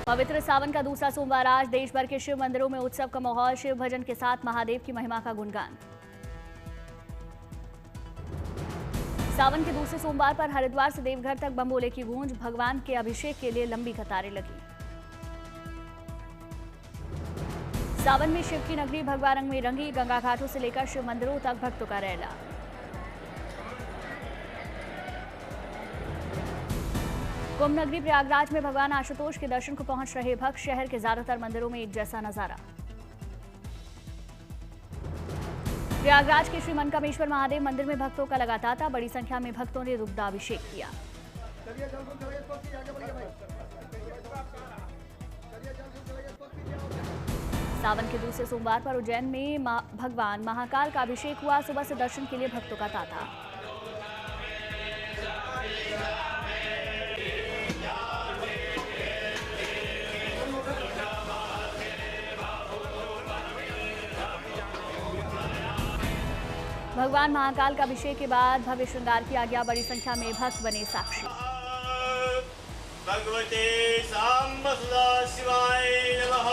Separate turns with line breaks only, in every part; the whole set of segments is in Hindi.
पवित्र सावन का दूसरा सोमवार आज देश भर के शिव मंदिरों में उत्सव का माहौल। शिव भजन के साथ महादेव की महिमा का गुणगान। सावन के दूसरे सोमवार पर हरिद्वार से देवघर तक बम-भोले की गूंज। भगवान के अभिषेक के लिए लंबी कतारें लगी। सावन में शिव की नगरी भगवा रंग में रंगी। गंगा घाटों से लेकर शिव मंदिरों तक भक्तों का रैला। कुंभ नगरी प्रयागराज में भगवान आशुतोष के दर्शन को पहुंच रहे भक्त। शहर के ज्यादातर मंदिरों में एक जैसा नजारा। प्रयागराज के श्री मनकामेश्वर महादेव मंदिर में भक्तों का लगा तांता। बड़ी संख्या में भक्तों ने दुग्धाभिषेक किया। सावन के दूसरे सोमवार पर उज्जैन में भगवान महाकाल का अभिषेक हुआ। सुबह से दर्शन के लिए भक्तों का तांता। भगवान महाकाल का अभिषेक के बाद भव्य श्रृंगार किया गया। बड़ी संख्या में भक्त बने साक्षी।
भगवते सांब सदा शिवाय नमः।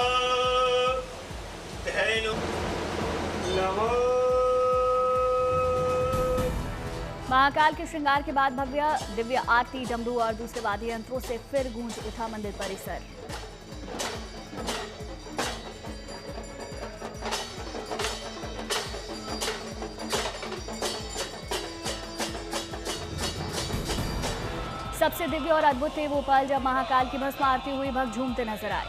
महाकाल के श्रृंगार के बाद भव्य दिव्य आरती, डमरू और दूसरे वाद्य यंत्रों से फिर गूंज उठा मंदिर परिसर। सबसे दिव्य और अद्भुत थे वो पल जब महाकाल की भस्म आरती हुई। भक्त झूमते नजर आए।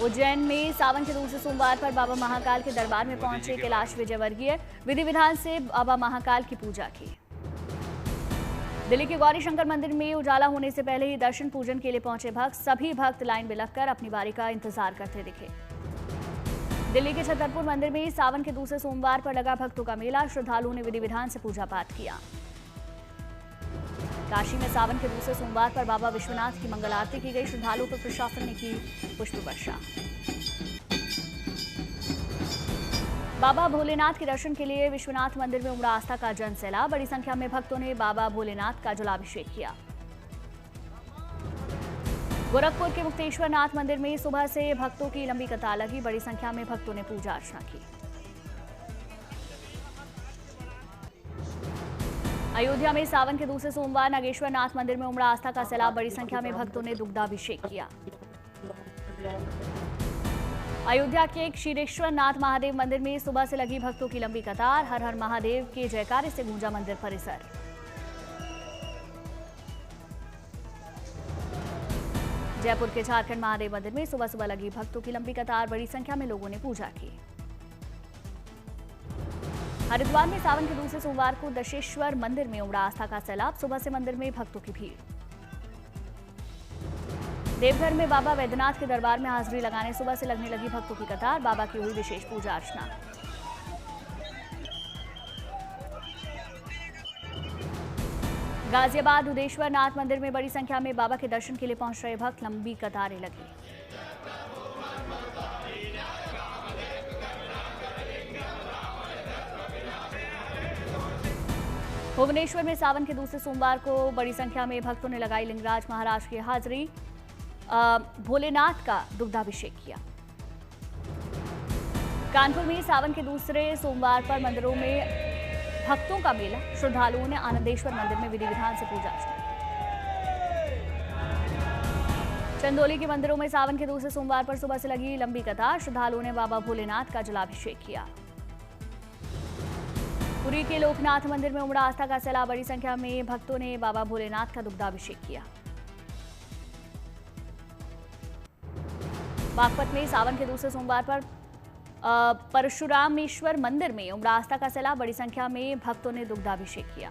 उज्जैन में सावन के दूसरे सोमवार पर बाबा महाकाल के दरबार में पहुंचे कैलाश विजयवर्गीय। विधि विधान से बाबा महाकाल की पूजा की। दिल्ली के गौरी शंकर मंदिर में उजाला होने से पहले ही दर्शन पूजन के लिए पहुंचे भक्त। सभी भक्त लाइन में लगकर अपनी बारी का इंतजार करते दिखे। दिल्ली के छतरपुर मंदिर में सावन के दूसरे सोमवार पर लगा भक्तों का मेला। श्रद्धालुओं ने विधि विधान से पूजा पाठ किया। काशी में सावन के दूसरे सोमवार पर बाबा विश्वनाथ की मंगल आरती की गई। श्रद्धालुओं पर प्रशासन ने की पुष्प वर्षा। बाबा भोलेनाथ के दर्शन के लिए विश्वनाथ मंदिर में उमड़ा आस्था का जन सैलाब। बड़ी संख्या में भक्तों ने बाबा भोलेनाथ का जलाभिषेक किया। गोरखपुर के मुक्तेश्वर नाथ मंदिर में सुबह से भक्तों की लंबी कतार लगी। बड़ी संख्या में भक्तों ने पूजा अर्चना की। अयोध्या में सावन के दूसरे सोमवार नागेश्वर नाथ मंदिर में उमड़ा आस्था का सैलाब। बड़ी संख्या में भक्तों ने दुग्धाभिषेक किया। अयोध्या के क्षीरेश्वर नाथ महादेव मंदिर में सुबह से लगी भक्तों की लंबी कतार। हर हर महादेव के जयकारे से गूंजा मंदिर परिसर। जयपुर के झारखंड महादेव मंदिर में सुबह सुबह लगी भक्तों की लंबी कतार। बड़ी संख्या में लोगों ने पूजा की। हरिद्वार में सावन के दूसरे सोमवार को दशेश्वर मंदिर में उमड़ा आस्था का सैलाब। सुबह से मंदिर में भक्तों की भीड़। देवघर में बाबा वैद्यनाथ के दरबार में हाजिरी लगाने सुबह से लगने लगी भक्तों की कतार। बाबा की हुई विशेष पूजा अर्चना। गाजियाबाद उदेश्वर नाथ मंदिर में बड़ी संख्या में बाबा के दर्शन के लिए पहुंच रहे भक्त। लंबी कतारें लगी। भुवनेश्वर में सावन के दूसरे सोमवार को बड़ी संख्या में भक्तों ने लगाई लिंगराज महाराज की हाजिरी। भोलेनाथ का दुग्धाभिषेक किया। कानपुर में सावन के दूसरे सोमवार पर मंदिरों में भक्तों का मेला। श्रद्धालुओं ने आनंदेश्वर मंदिर में विधि विधान से पूजा अर्चना। चंदौली के मंदिरों में सावन के दूसरे सोमवार पर सुबह से लगी लंबी कतार। श्रद्धालुओं ने बाबा भोलेनाथ का जलाभिषेक किया। पुरी के लोकनाथ मंदिर में उमड़ा आस्था का सैलाब। बड़ी संख्या में भक्तों ने बाबा भोलेनाथ का दुग्धाभिषेक किया। बागपत में सावन के दूसरे सोमवार पर परशुरामेश्वर मंदिर में उमड़ा आस्था का सैलाब। बड़ी संख्या में भक्तों ने दुग्धाभिषेक किया।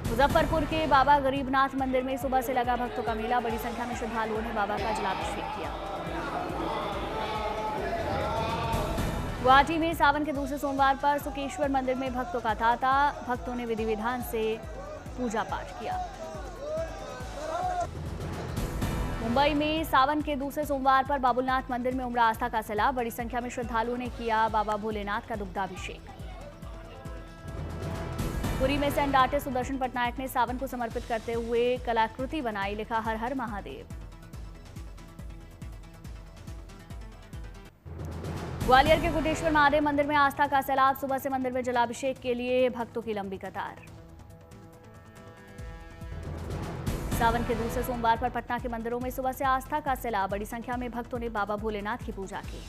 मुजफ्फरपुर के बाबा गरीबनाथ मंदिर में सुबह से लगा भक्तों का मेला। बड़ी संख्या में श्रद्धालुओं ने बाबा का जलाभिषेक किया। गुवाहाटी में सावन के दूसरे सोमवार पर सुकेश्वर मंदिर में भक्तों का तांता। भक्तों ने विधि विधान से पूजा पाठ किया। मुंबई में सावन के दूसरे सोमवार पर बाबुलनाथ मंदिर में उमड़ा आस्था का सैलाब। बड़ी संख्या में श्रद्धालुओं ने किया बाबा भोलेनाथ का दुग्धाभिषेक। पुरी में सेंट आर्टिस्ट सुदर्शन पटनायक ने सावन को समर्पित करते हुए कलाकृति बनाई, लिखा हर हर महादेव। ग्वालियर के कुटेश्वर महादेव मंदिर में आस्था का सैलाब। सुबह से मंदिर में जलाभिषेक के लिए भक्तों की लंबी कतार। सावन के दूसरे सोमवार पर पटना के मंदिरों में सुबह से आस्था का सैलाब। बड़ी संख्या में भक्तों ने बाबा भोलेनाथ की पूजा की।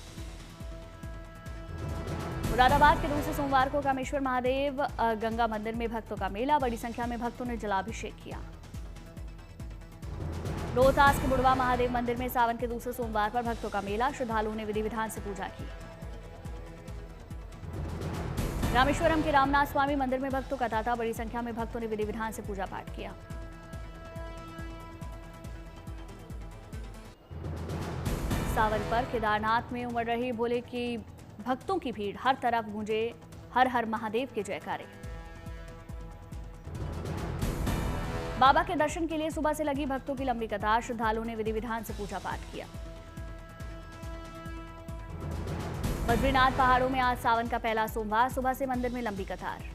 मुरादाबाद के दूसरे सोमवार को कामेश्वर महादेव गंगा मंदिर में भक्तों का मेला। बड़ी संख्या में भक्तों ने जलाभिषेक किया। रोहतास के बुढ़वा महादेव मंदिर में सावन के दूसरे सोमवार पर भक्तों का मेला। श्रद्धालुओं ने विधि विधान से पूजा की। रामेश्वरम के रामनाथ स्वामी मंदिर में भक्तों का तांता। बड़ी संख्या में भक्तों ने विधि विधान से पूजा पाठ किया। सावन पर केदारनाथ में उमड़ रही भोले की भक्तों की भीड़। हर तरफ गूंजे हर हर महादेव के जयकारे। बाबा के दर्शन के लिए सुबह से लगी भक्तों की लंबी कतार। श्रद्धालुओं ने विधि विधान से पूजा पाठ किया। बद्रीनाथ पहाड़ों में आज सावन का पहला सोमवार। सुबह से मंदिर में लंबी कतार।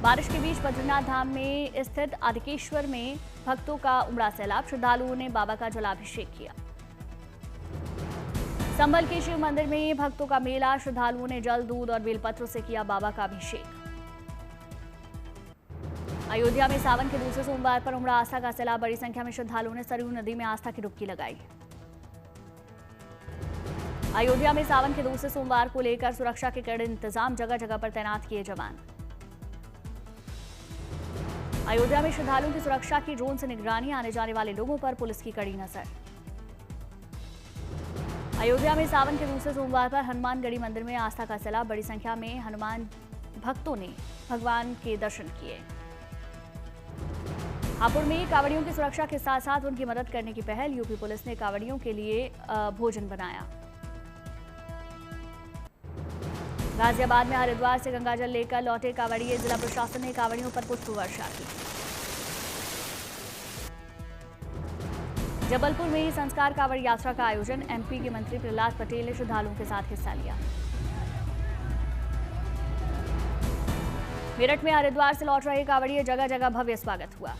बारिश के बीच बद्रीनाथ धाम में स्थित आदिकेश्वर में भक्तों का उमड़ा सैलाब। श्रद्धालुओं ने बाबा का जलाभिषेक किया। संभल के शिव मंदिर में भक्तों का मेला। श्रद्धालुओं ने जल, दूध और बेलपत्र से किया बाबा का अभिषेक। अयोध्या में सावन के दूसरे सोमवार पर उमड़ा आस्था का सैलाब। बड़ी संख्या में श्रद्धालुओं ने सरयू नदी में आस्था की डुबकी लगाई। अयोध्या में सावन के दूसरे सोमवार को लेकर सुरक्षा के कड़े इंतजाम। जगह जगह पर तैनात किए जवान। अयोध्या में श्रद्धालुओं की सुरक्षा की ड्रोन से निगरानी। आने जाने वाले लोगों पर पुलिस की कड़ी नजर। अयोध्या में सावन के दूसरे सोमवार पर हनुमानगढ़ी मंदिर में आस्था का सैलाब। बड़ी संख्या में हनुमान भक्तों ने भगवान के दर्शन किए। हापुड़ में कांवड़ियों की सुरक्षा के साथ साथ उनकी मदद करने की पहल। यूपी पुलिस ने कांवड़ियों के लिए भोजन बनाया। गाजियाबाद में हरिद्वार से गंगाजल लेकर लौटे कांवड़िए। जिला प्रशासन ने कांवड़ियों पर पुष्प वर्षा की। जबलपुर में संस्कार कांवड़ यात्रा का आयोजन। एमपी के मंत्री प्रहलाद पटेल ने श्रद्धालुओं के साथ हिस्सा लिया। मेरठ में हरिद्वार से लौट रहे कांवड़िए। जगह जगह भव्य स्वागत हुआ।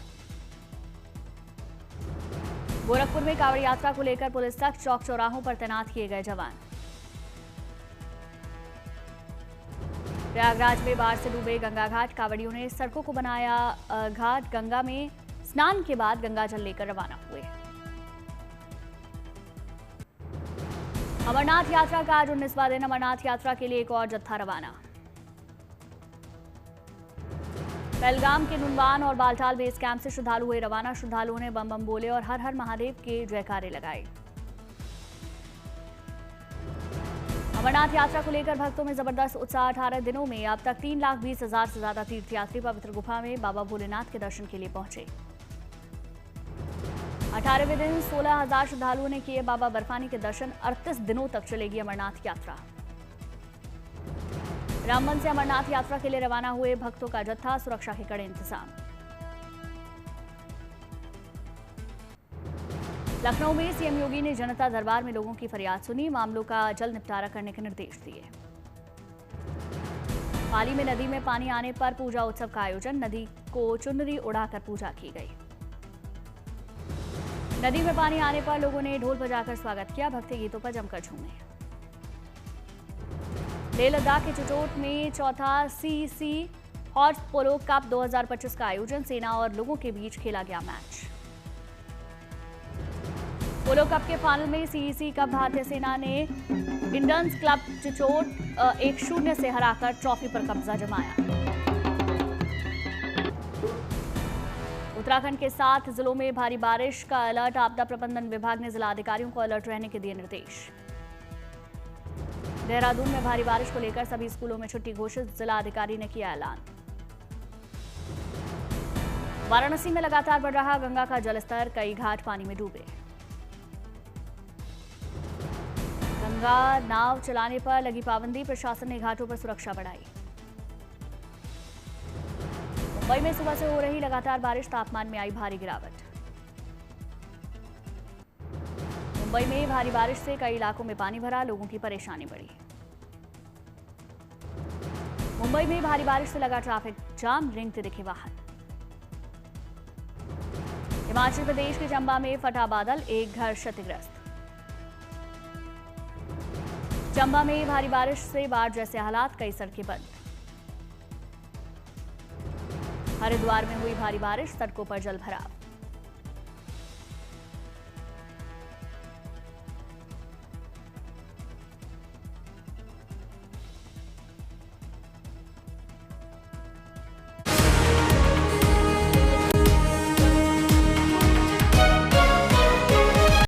गोरखपुर में कांवड़ यात्रा को लेकर पुलिस तक चौक चौराहों पर तैनात किए गए जवान। प्रयागराज में बाढ़ से डूबे गंगा घाट। कांवड़ियों ने सड़कों को बनाया घाट। गंगा में स्नान के बाद गंगा जल लेकर रवाना हुए। अमरनाथ यात्रा का आज 19वां दिन। अमरनाथ यात्रा के लिए एक और जत्था रवाना। पहलगाम के नुनवान और बालटाल बेस कैंप से श्रद्धालु हुए रवाना। श्रद्धालुओं ने बम बम बोले और हर हर महादेव के जयकारे लगाए। अमरनाथ यात्रा को लेकर भक्तों में जबरदस्त उत्साह। 18 दिनों में अब तक 3,20,000 से ज्यादा तीर्थयात्री पवित्र गुफा में बाबा भोलेनाथ के दर्शन के लिए पहुंचे। 18वें दिन 16,000 श्रद्धालुओं ने किए बाबा बर्फानी के दर्शन। 38 दिनों तक चलेगी अमरनाथ यात्रा। रामबन से अमरनाथ यात्रा के लिए रवाना हुए भक्तों का जत्था। सुरक्षा के कड़े इंतजाम। लखनऊ में सीएम योगी ने जनता दरबार में लोगों की फरियाद सुनी। मामलों का जल्द निपटारा करने के निर्देश दिए। पाली में नदी में पानी आने पर पूजा उत्सव का आयोजन। नदी को चुनरी उड़ाकर पूजा की गई। नदी में पानी आने पर लोगों ने ढोल बजाकर स्वागत किया। भक्ति गीतों पर जमकर झूमे। लेह लद्दाख के चिचोट में चौथा सीईसी हॉर्स पोलो कप 2025 का आयोजन। सेना और लोगों के बीच खेला गया मैच। पोलो कप के फाइनल में सीईसी कप भारतीय सेना ने इंडियंस क्लब चिचोट 1-0 से हराकर ट्रॉफी पर कब्जा जमाया। उत्तराखंड के 7 जिलों में भारी बारिश का अलर्ट। आपदा प्रबंधन विभाग ने जिला अधिकारियों को अलर्ट रहने के दिए निर्देश। देहरादून में भारी बारिश को लेकर सभी स्कूलों में छुट्टी घोषित। जिला अधिकारी ने किया ऐलान। वाराणसी में लगातार बढ़ रहा गंगा का जलस्तर। कई घाट पानी में डूबे। गंगा नाव चलाने पर लगी पाबंदी। प्रशासन ने घाटों पर सुरक्षा बढ़ाई। मुंबई में सुबह से हो रही लगातार बारिश। तापमान में आई भारी गिरावट। मुंबई में भारी बारिश से कई इलाकों में पानी भरा, लोगों की परेशानी बढ़ी। मुंबई में भारी बारिश से लगा ट्रैफिक जाम, रेंगते दिखे वाहन। हिमाचल प्रदेश के चंबा में फटा बादल, एक घर क्षतिग्रस्त। चंबा में भारी बारिश से बाढ़ जैसे हालात, कई सड़कें बंद। हरिद्वार में हुई भारी बारिश, सड़कों पर जल भराव।